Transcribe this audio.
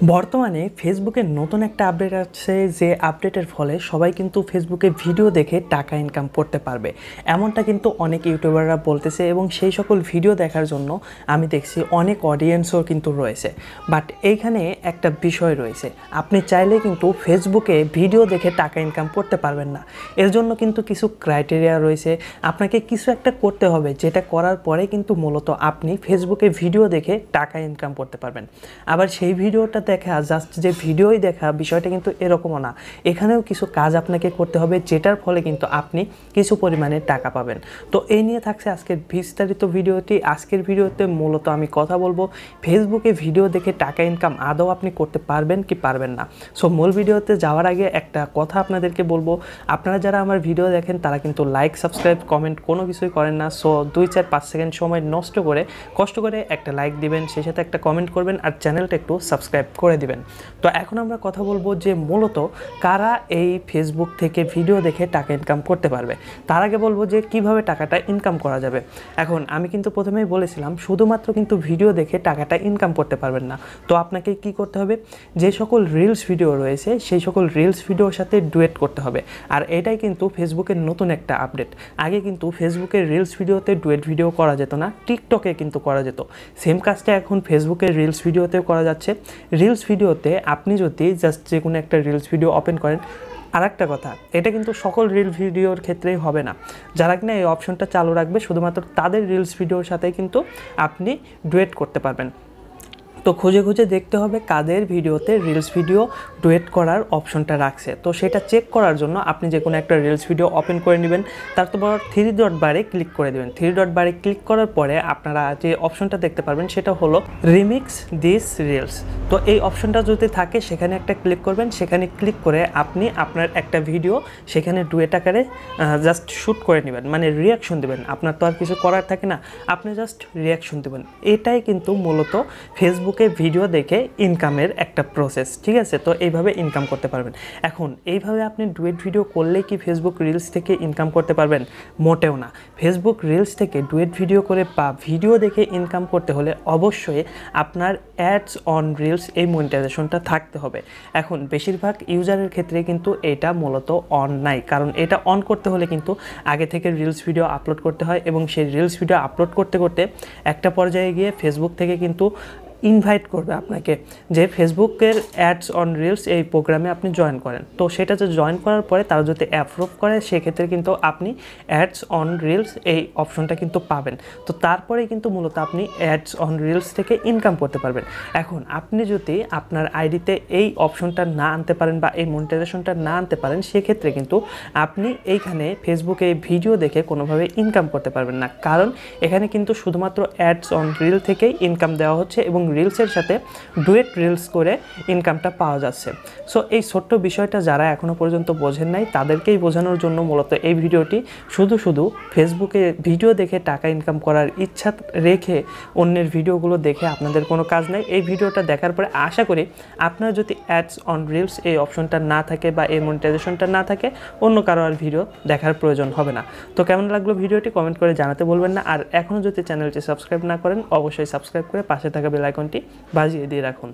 বর্তমানে ফেসবুকে নতুন একটা আপডেট আছে যে আপডেটের ফলে সবাই কিন্তু ফেসবুকে ভিডিও দেখে টাকা ইনকাম করতে পারবে এমনটা কিন্তু অনেক ইউটিউবাররা বলতেছে এবং সেই সকল ভিডিও দেখার জন্য আমি দেখছি অনেক অডিয়েন্সও কিন্তু রয়েছে। বাট এইখানে একটা বিষয় রয়েছে, আপনি চাইলে কিন্তু ফেসবুকে ভিডিও দেখে টাকা ইনকাম করতে পারবেন না। এর জন্য কিন্তু কিছু ক্রাইটেরিয়া রয়েছে, আপনাকে কিছু একটা করতে হবে, যেটা করার পরে কিন্তু মূলত আপনি ফেসবুকে ভিডিও দেখে টাকা ইনকাম করতে পারবেন। আবার সেই ভিডিওটা দেখা জাস্ট যে ভিডিওই দেখা বিষয়টা কিন্তু এরকমও না, এখানেও কিছু কাজ আপনাকে করতে হবে, যেটার ফলে কিন্তু আপনি কিছু পরিমাণে টাকা পাবেন। তো এই নিয়ে থাকছে আজকের বিস্তারিত ভিডিওটি। আজকের ভিডিওতে মূলত আমি কথা বলবো ফেসবুকে ভিডিও দেখে টাকা ইনকাম আদৌ আপনি করতে পারবেন কি পারবেন না। সো মূল ভিডিওতে যাওয়ার আগে একটা কথা আপনাদেরকে বলবো, আপনারা যারা আমার ভিডিও দেখেন তারা কিন্তু লাইক, সাবস্ক্রাইব, কমেন্ট কোনো কিছুই করেন না। সো 2-4-5 সেকেন্ড সময় নষ্ট করে কষ্ট করে একটা লাইক দিবেন, সেই সাথে একটা কমেন্ট করবেন আর চ্যানেলটা একটু সাবস্ক্রাইব করে দিবেন। তো এখন আমরা কথা বলবো যে মূলত কারা এই ফেসবুক থেকে ভিডিও দেখে টাকা ইনকাম করতে পারবে। তার আগে বলবো যে কিভাবে টাকাটা ইনকাম করা যাবে। এখন আমি কিন্তু প্রথমেই বলেছিলাম শুধুমাত্র কিন্তু ভিডিও দেখে টাকাটা ইনকাম করতে পারবেন না। তো আপনাকে কি করতে হবে, যে সকল রিলস ভিডিও রয়েছে সেই সকল রিলস ভিডিওর সাথে ডুয়েট করতে হবে। আর এটাই কিন্তু ফেসবুকের নতুন একটা আপডেট। আগে কিন্তু ফেসবুকের রিলস ভিডিওতে ডুয়েট ভিডিও করা যেত না, টিকটকে কিন্তু করা যেত। সেম কাজটা এখন ফেসবুকের রিলস ভিডিওতেও করা যাচ্ছে। রিলস ভিডিওতে আপনি যদি জাস্ট যে কোনো একটা রিলস ভিডিও ওপেন করেন, আর একটা কথা, এটা কিন্তু সকল রিল ভিডিওর ক্ষেত্রেই হবে না। যারা কিনা এই অপশনটা চালু রাখবে শুধুমাত্র তাদের রিলস ভিডিওর সাথে কিন্তু আপনি ডুয়েট করতে পারবেন। তো খুঁজে খুঁজে দেখতে হবে কাদের ভিডিওতে রিলস ভিডিও ডুয়েট করার অপশনটা রাখছে। তো সেটা চেক করার জন্য আপনি যে কোনো একটা রিলস ভিডিও ওপেন করে নেবেন, তারপর 3 ডট বারে ক্লিক করে দেবেন। 3 ডট বারে ক্লিক করার পরে আপনারা যে অপশনটা দেখতে পারবেন সেটা হলো রিমিক্স দিস রিলস। তো এই অপশনটা যদি থাকে সেখানে একটা ক্লিক করবেন। সেখানে ক্লিক করে আপনি আপনার একটা ভিডিও সেখানে ডুয়েট আকারে জাস্ট শ্যুট করে নেবেন, মানে রিয়াকশন দেবেন। আপনার তো আর কিছু করার থাকে না, আপনি জাস্ট রিয়াকশন দেবেন। এটাই কিন্তু মূলত ফেসবুকে ভিডিও দেখে ইনকামের একটা প্রসেস, ঠিক আছে? তো এইভাবে ইনকাম করতে পারবেন। এখন এইভাবে আপনি ডুয়েট ভিডিও করলেই কি ফেসবুক রিলস থেকে ইনকাম করতে পারবেন? মোটেও না। ফেসবুক রিলস থেকে ডুয়েট ভিডিও করে বা ভিডিও দেখে ইনকাম করতে হলে অবশ্যই আপনার অ্যাডস অন রিলস এই মনিটাইজেশনটা থাকতে হবে। এখন বেশিরভাগ ইউজারের ক্ষেত্রে কিন্তু এটা মূলত অন নাই, কারণ এটা অন করতে হলে কিন্তু আগে থেকে রিলস ভিডিও আপলোড করতে হয় এবং সেই রিলস ভিডিও আপলোড করতে করতে একটা পর্যায়ে গিয়ে ফেসবুক থেকে কিন্তু ইনভাইট করবে আপনাকে যে ফেসবুকের অ্যাডস অন রিলস এই প্রোগ্রামে আপনি জয়েন করেন। তো সেটা যে জয়েন করার পরে তারা যদি অ্যাপ্রুভ করে সেক্ষেত্রে কিন্তু আপনি অ্যাডস অন রিলস এই অপশনটা কিন্তু পাবেন। তো তারপরে কিন্তু মূলত আপনি অ্যাডস অন রিলস থেকে ইনকাম করতে পারবেন। এখন আপনি যদি আপনার আইডিতে এই অপশনটা না আনতে পারেন বা এই মনিটাইজেশনটা না আনতে পারেন, সেক্ষেত্রে কিন্তু আপনি এইখানে ফেসবুকে ভিডিও দেখে কোনোভাবে ইনকাম করতে পারবেন না, কারণ এখানে কিন্তু শুধুমাত্র অ্যাডস অন রিল থেকেই ইনকাম দেওয়া হচ্ছে এবং রিলসের সাথে ডুয়েট রিলস করে ইনকামটা পাওয়া যাচ্ছে। সো এই ছোট্ট বিষয়টা যারা এখনও পর্যন্ত বোঝেন নাই তাদেরকেই বোঝানোর জন্য মূলত এই ভিডিওটি। শুধু ফেসবুকে ভিডিও দেখে টাকা ইনকাম করার ইচ্ছা রেখে অন্যের ভিডিওগুলো দেখে আপনাদের কোনো কাজ নাই। এই ভিডিওটা দেখার পরে আশা করি আপনার যদি অ্যাডস অন রিলস এই অপশনটা না থাকে বা এই মনিটাইজেশনটা না থাকে, অন্য কারো আর ভিডিও দেখার প্রয়োজন হবে না। তো কেমন লাগলো ভিডিওটি কমেন্ট করে জানাতে বলবেন না। আর এখনও যদি চ্যানেলটি সাবস্ক্রাইব না করেন অবশ্যই সাবস্ক্রাইব করে পাশে থাকা বেল আইকনটি বাজিয়ে দিয়ে রাখুন।